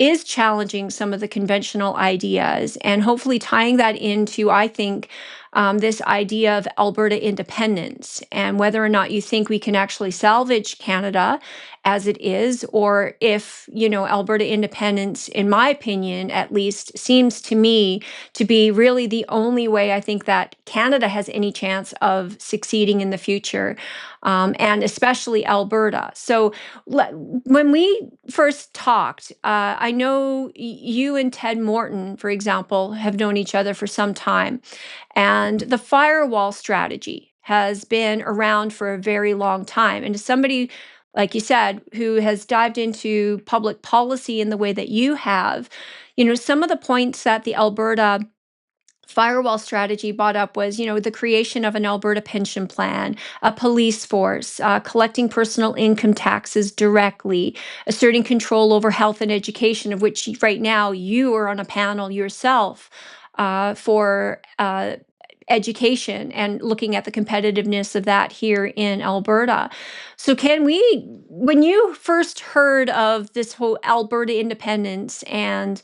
is challenging some of the conventional ideas and hopefully tying that into, I think, this idea of Alberta independence and whether or not you think we can actually salvage Canada as it is, or if, Alberta independence, in my opinion, at least, seems to me to be really the only way I think that Canada has any chance of succeeding in the future, and especially Alberta. So when we first talked, I know you and Ted Morton, for example, have known each other for some time. And the firewall strategy has been around for a very long time. And as somebody, like you said, who has dived into public policy in the way that you have, some of the points that the Alberta firewall strategy brought up was, the creation of an Alberta pension plan, a police force, collecting personal income taxes directly, asserting control over health and education, of which right now you are on a panel yourself for education and looking at the competitiveness of that here in Alberta. So, when you first heard of this whole Alberta independence and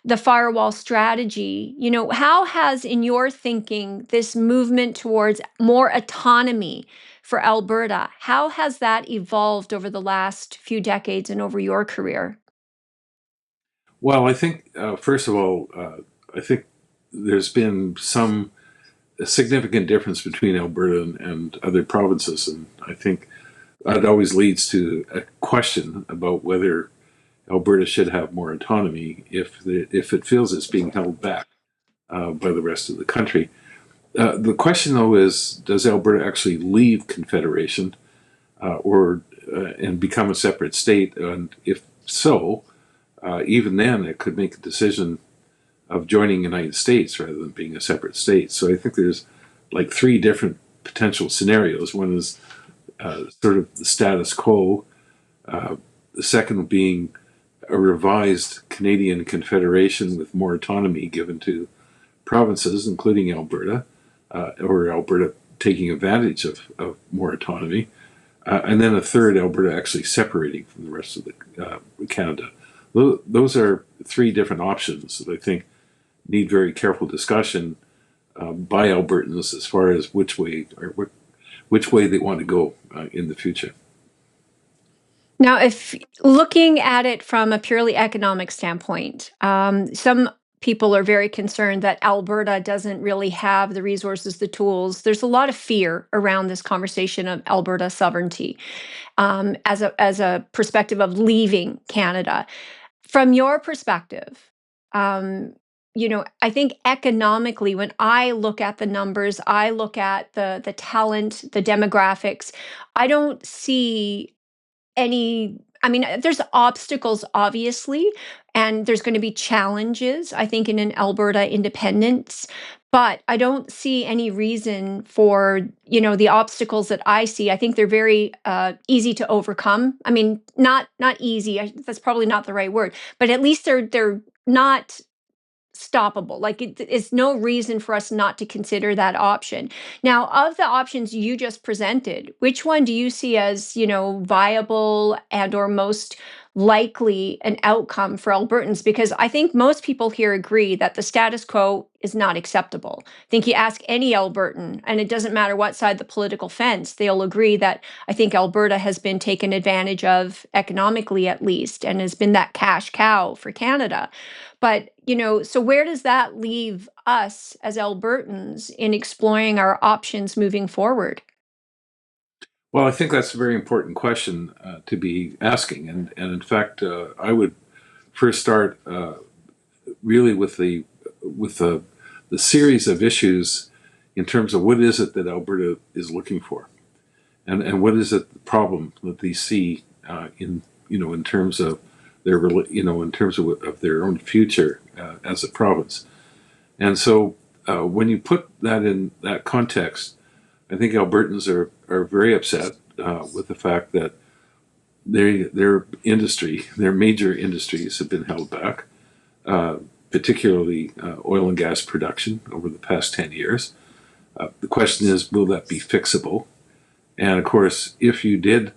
the firewall strategy, how has, in your thinking, this movement towards more autonomy for Alberta, how has that evolved over the last few decades and over your career? Well, I think, first of all, I think there's been some significant difference between Alberta and other provinces. And I think that always leads to a question about whether Alberta should have more autonomy if it feels it's being held back by the rest of the country. The question, though, is does Alberta actually leave Confederation or and become a separate state? And if so, even then, it could make a decision of joining the United States rather than being a separate state. So I think there's like three different potential scenarios. One is sort of the status quo. The second being a revised Canadian Confederation with more autonomy given to provinces, including Alberta, or Alberta taking advantage of more autonomy. And then a third, Alberta actually separating from the rest of Canada. Those are three different options that I think need very careful discussion by Albertans as far as which way they want to go in the future. Now, if looking at it from a purely economic standpoint, some people are very concerned that Alberta doesn't really have the resources, the tools. There's a lot of fear around this conversation of Alberta sovereignty, as a perspective of leaving Canada. From your perspective, I think economically, when I look at the numbers, I look at the talent, the demographics, I don't see there's obstacles, obviously, and there's going to be challenges, I think, in an Alberta independence. But I don't see any reason for, the obstacles that I see. I think they're very easy to overcome. I mean, not easy. That's probably not the right word, but at least they're not stoppable. Like it is no reason for us not to consider that option. Now, of the options you just presented, which one do you see as, viable and or most likely an outcome for Albertans? Because I think most people here agree that the status quo is not acceptable. I think you ask any Albertan, and it doesn't matter what side the political fence, they'll agree that I think Alberta has been taken advantage of economically, at least, and has been that cash cow for Canada. But, so where does that leave us as Albertans in exploring our options moving forward? Well, I think that's a very important question to be asking, and in fact, I would first start really with the series of issues in terms of what is it that Alberta is looking for, and what is it the problem that they see in terms of of their own future as a province. And so when you put that in that context, I think Albertans are very upset with the fact that their major industries have been held back, particularly oil and gas production over the past 10 years. The question is, will that be fixable? And of course, if you did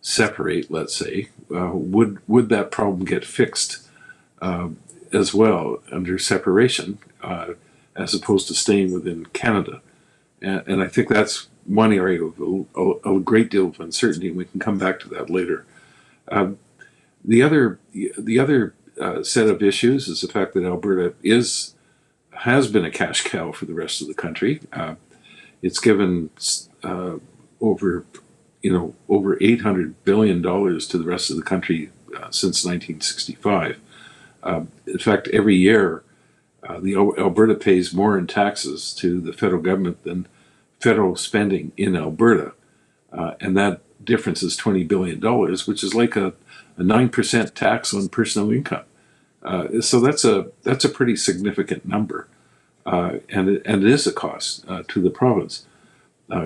separate, let's say, would that problem get fixed as well under separation, as opposed to staying within Canada. And I think that's one area of a great deal of uncertainty, and we can come back to that later. The other set of issues is the fact that Alberta has been a cash cow for the rest of the country. It's given over $800 billion to the rest of the country since 1965. In fact, every year, Alberta pays more in taxes to the federal government than federal spending in Alberta, and that difference is $20 billion, which is like a 9% tax on personal income. So that's a pretty significant number, and it is a cost to the province.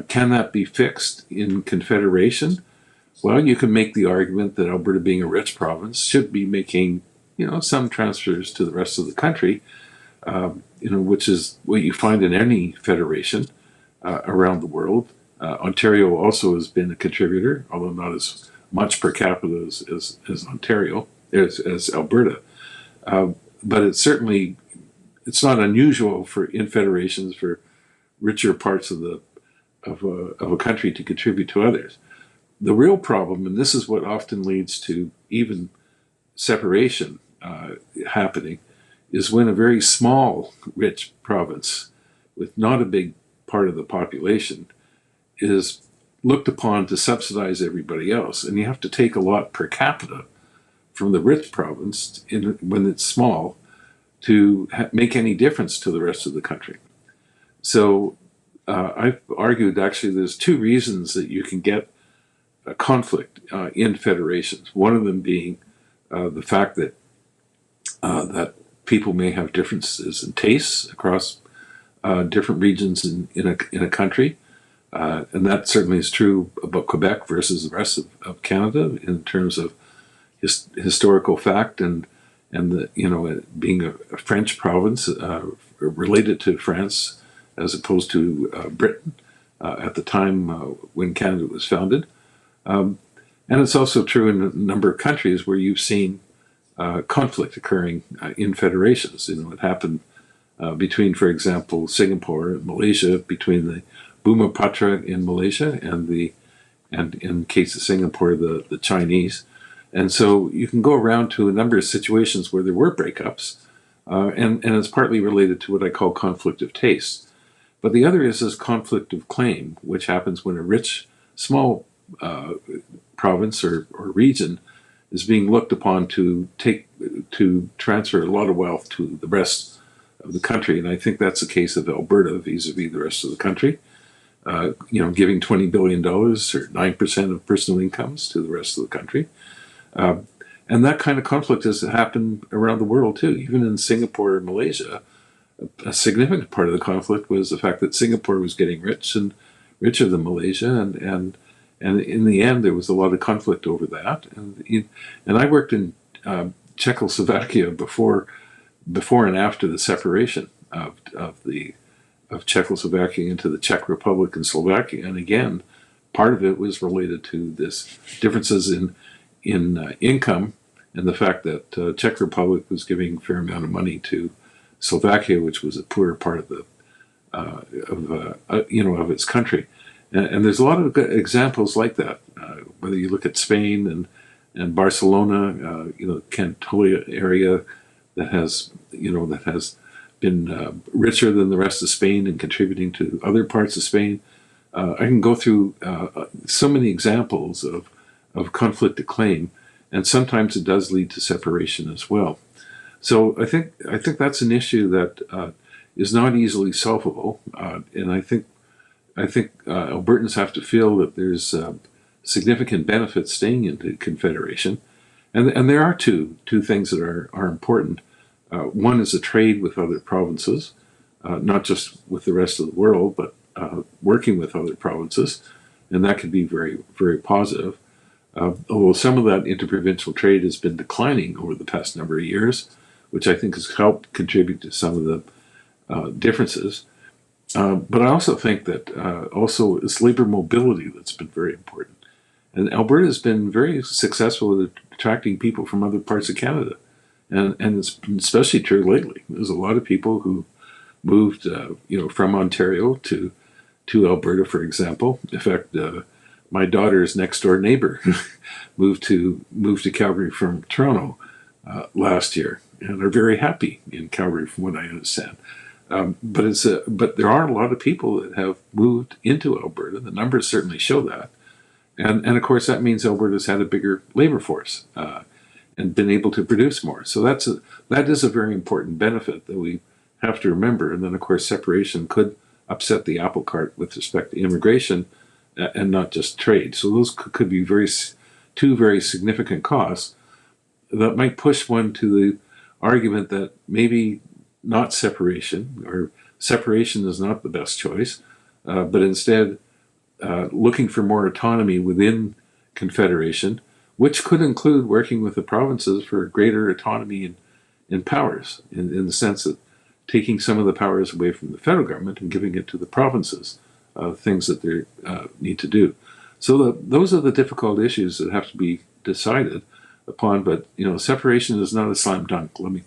Can that be fixed in Confederation? Well, you can make the argument that Alberta, being a rich province, should be making some transfers to the rest of the country, which is what you find in any federation around the world. Ontario also has been a contributor, although not as much per capita as Ontario, as Alberta. But it's not unusual in federations for richer parts of a country to contribute to others. The real problem, and this is what often leads to even separation happening, is when a very small, rich province with not a big part of the population is looked upon to subsidize everybody else. And you have to take a lot per capita from the rich province when it's small to make any difference to the rest of the country. So I've argued actually there's two reasons that you can get a conflict in federations. One of them being the fact that people may have differences in tastes across different regions in a country, and that certainly is true about Quebec versus the rest of Canada in terms of historical fact and being a French province related to France as opposed to Britain at the time when Canada was founded. And it's also true in a number of countries where you've seen conflict occurring in federations. It happened between, for example, Singapore and Malaysia, between the Bumiputera in Malaysia and in case of Singapore, the Chinese. And so you can go around to a number of situations where there were breakups, and it's partly related to what I call conflict of taste. But the other is this conflict of claim, which happens when a rich, small province or region is being looked upon to transfer a lot of wealth to the rest of the country. And I think that's the case of Alberta vis-a-vis the rest of the country. Giving $20 billion or 9% of personal incomes to the rest of the country. And that kind of conflict has happened around the world too. Even in Singapore and Malaysia, a significant part of the conflict was the fact that Singapore was getting rich and richer than Malaysia, and in the end there was a lot of conflict over that. And I worked in Czechoslovakia before and after the separation of Czechoslovakia into the Czech Republic and Slovakia, and again, part of it was related to this differences in income and the fact that Czech Republic was giving a fair amount of money to Slovakia, which was a poorer part of of its country. And there's a lot of examples like that. Whether you look at Spain and Barcelona, Cantolia area that has been richer than the rest of Spain and contributing to other parts of Spain. I can go through so many examples of conflict of claim, and sometimes it does lead to separation as well. So I think that's an issue that is not easily solvable, and I think Albertans have to feel that there's significant benefits staying in the Confederation, and there are two things that are important. One is a trade with other provinces, not just with the rest of the world, but working with other provinces, and that can be very, very positive. Although some of that interprovincial trade has been declining over the past number of years, which I think has helped contribute to some of the differences. But I also think that also it's labor mobility that's been very important. And Alberta has been very successful at attracting people from other parts of Canada. and it's especially true lately. There's a lot of people who moved, from Ontario to Alberta, for example. In fact, my daughter's next door neighbor moved to Calgary from Toronto last year, and are very happy in Calgary, from what I understand. But there are a lot of people that have moved into Alberta. The numbers certainly show that, and of course that means Alberta's had a bigger labor force and been able to produce more. So that is a very important benefit that we have to remember. And then of course separation could upset the apple cart with respect to immigration and not just trade. So those could be two very significant costs that might push one to the argument that maybe not separation, or separation is not the best choice, but instead looking for more autonomy within Confederation, which could include working with the provinces for greater autonomy in powers, in the sense that taking some of the powers away from the federal government and giving it to the provinces, things that they need to do. So those are the difficult issues that have to be decided upon, but separation is not a slam dunk. Let me